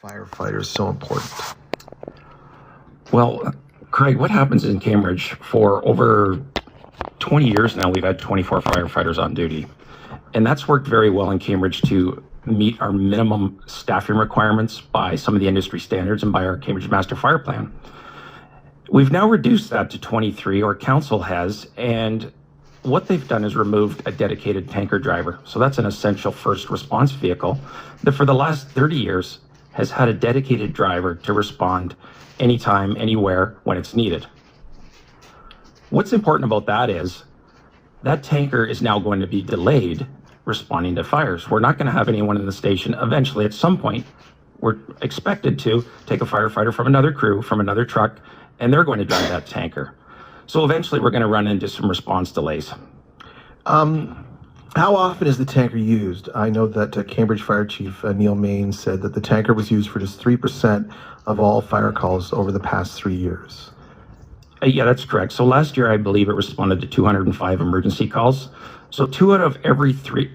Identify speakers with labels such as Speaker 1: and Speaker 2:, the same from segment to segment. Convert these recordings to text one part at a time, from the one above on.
Speaker 1: firefighters so important?
Speaker 2: Well, Craig, what happens in Cambridge for over 20 years now, we've had 24 firefighters on duty. And that's worked very well in Cambridge to meet our minimum staffing requirements by some of the industry standards and by our Cambridge Master Fire Plan. We've now reduced that to 23, or council has, and what they've done is removed a dedicated tanker driver. So that's an essential first response vehicle that for the last 30 years has had a dedicated driver to respond anytime, anywhere, when it's needed. What's important about that is that tanker is now going to be delayed responding to fires. We're not going to have anyone in the station. Eventually, at some point, we're expected to take a firefighter from another crew, from another truck, and they're going to drive that tanker. So eventually, we're going to run into some response delays.
Speaker 1: How often is the tanker used? I know that Cambridge Fire Chief Neil Main said that the tanker was used for just 3% of all fire calls over the past 3 years.
Speaker 2: Yeah, that's correct. So last year, I believe it responded to 205 emergency calls. So two out of every 3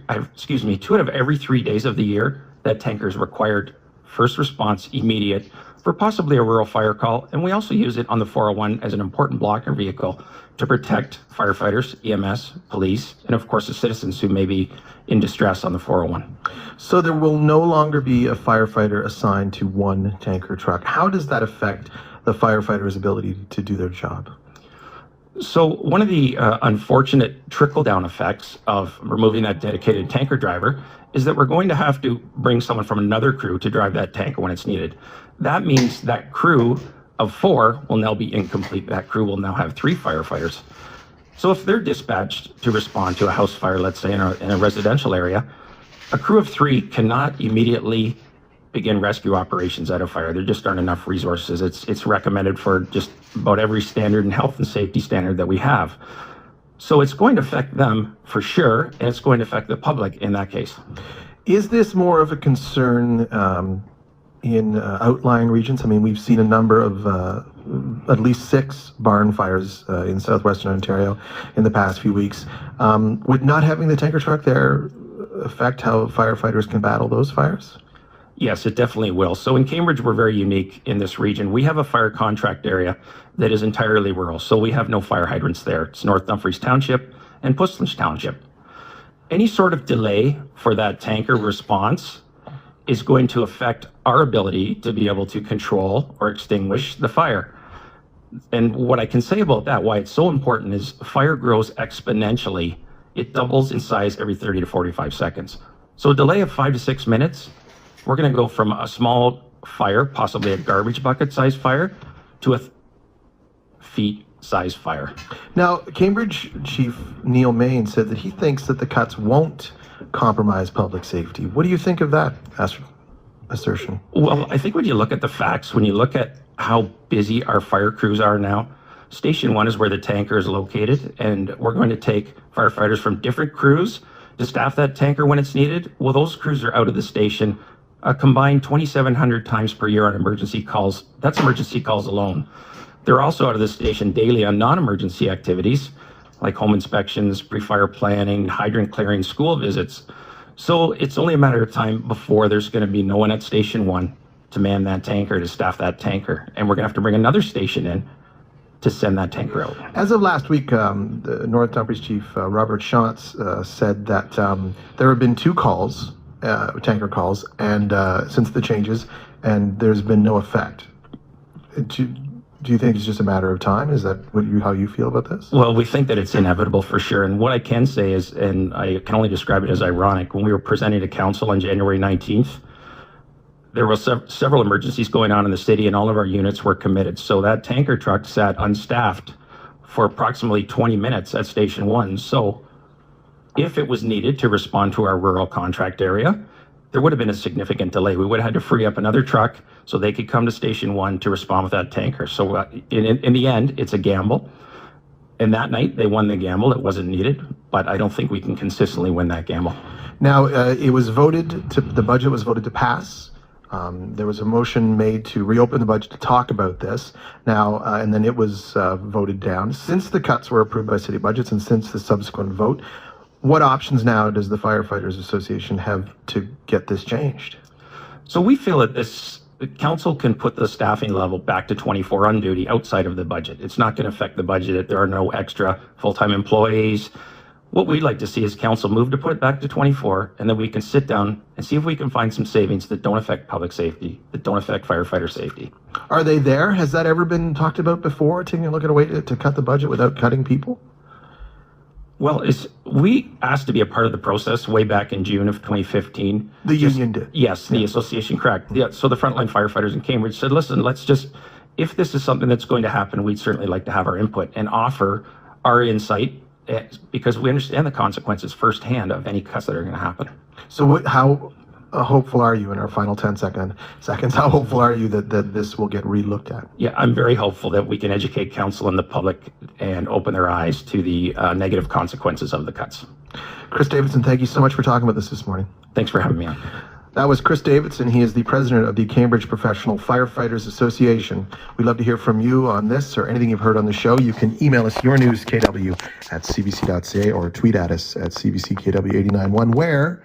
Speaker 2: days of the year, that tanker is required first response, immediate, for possibly a rural fire call. And we also use it on the 401 as an important blocker vehicle to protect firefighters, EMS, police, and of course the citizens who may be in distress on the 401.
Speaker 1: So there will no longer be a firefighter assigned to one tanker truck. How does that affect the firefighter's ability to do their job?
Speaker 2: So one of the unfortunate trickle-down effects of removing that dedicated tanker driver is that we're going to have to bring someone from another crew to drive that tanker when it's needed. That means that crew of 4 will now be incomplete. That crew will now have 3 firefighters. So if they're dispatched to respond to a house fire, let's say in a residential area, a crew of 3 cannot immediately begin rescue operations at a fire. There just aren't enough resources. It's recommended for just about every standard and health and safety standard that we have. So it's going to affect them for sure, and it's going to affect the public in that case.
Speaker 1: Is this more of a concern in outlying regions? I mean, we've seen a number of at least 6 barn fires in southwestern Ontario in the past few weeks. Would not having the tanker truck there affect how firefighters can battle those fires?
Speaker 2: Yes, it definitely will. So in Cambridge, we're very unique in this region. We have a fire contract area that is entirely rural. So we have no fire hydrants there. It's North Dumfries Township and Puslins Township. Any sort of delay for that tanker response is going to affect our ability to be able to control or extinguish the fire. And what I can say about that, why it's so important, is fire grows exponentially. It doubles in size every 30 to 45 seconds. So a delay of 5 to 6 minutes, we're going to go from a small fire, possibly a garbage bucket size fire, to a feet size fire.
Speaker 1: Now, Cambridge Chief Neil Main said that he thinks that the cuts won't compromise public safety. What do you think of that assertion?
Speaker 2: Well, I think when you look at the facts, when you look at how busy our fire crews are now, Station 1 is where the tanker is located, and we're going to take firefighters from different crews to staff that tanker when it's needed. Well, those crews are out of the station a combined 2,700 times per year on emergency calls. That's emergency calls alone. They're also out of the station daily on non-emergency activities like home inspections, pre-fire planning, hydrant clearing, school visits. So it's only a matter of time before there's going to be no one at Station 1 to man that tanker, to staff that tanker. And we're going to have to bring another station in to send that tanker out.
Speaker 1: As of last week, the North Dumfries Chief Robert Shantz said that there have been 2 calls, tanker calls, and since the changes, and there's been no effect. Do you think it's just a matter of time? Is that how you feel about this?
Speaker 2: Well, we think that it's inevitable for sure. And what I can say is, and I can only describe it as ironic, when we were presenting to council on January 19th, there were several emergencies going on in the city, and all of our units were committed. So that tanker truck sat unstaffed for approximately 20 minutes at Station 1. So if it was needed to respond to our rural contract area, there would have been a significant delay. We would have had to free up another truck so they could come to Station 1 to respond with that tanker. So in the end, it's a gamble. And that night, they won the gamble. It wasn't needed, but I don't think we can consistently win that gamble.
Speaker 1: Now, the budget was voted to pass. There was a motion made to reopen the budget to talk about this now, and then it was voted down. Since the cuts were approved by city budgets and since the subsequent vote, what options now does the Firefighters Association have to get this changed?
Speaker 2: So we feel that this the council can put the staffing level back to 24 on duty outside of the budget. It's not going to affect the budget. There are no extra full-time employees. What we'd like to see is council move to put it back to 24, and then we can sit down and see if we can find some savings that don't affect public safety, that don't affect firefighter safety.
Speaker 1: Are they there? Has that ever been talked about before, taking a look at a way to cut the budget without cutting people?
Speaker 2: Well, we asked to be a part of the process way back in June of 2015.
Speaker 1: The union did.
Speaker 2: Yes, the association, correct. Yeah, so the frontline firefighters in Cambridge said, listen, let's just, if this is something that's going to happen, we'd certainly like to have our input and offer our insight, because we understand the consequences firsthand of any cuts that are going to happen.
Speaker 1: So how hopeful are you in our final 10 seconds? How hopeful are you that this will get re-looked at?
Speaker 2: Yeah, I'm very hopeful that we can educate council and the public and open their eyes to the negative consequences of the cuts.
Speaker 1: Chris Davidson, thank you so much for talking about this morning.
Speaker 2: Thanks for having me on.
Speaker 1: That was Chris Davidson. He is the president of the Cambridge Professional Firefighters Association. We'd love to hear from you on this or anything you've heard on the show. You can email us your news, KW, at cbc.ca, or tweet at us at CBC KW 891, where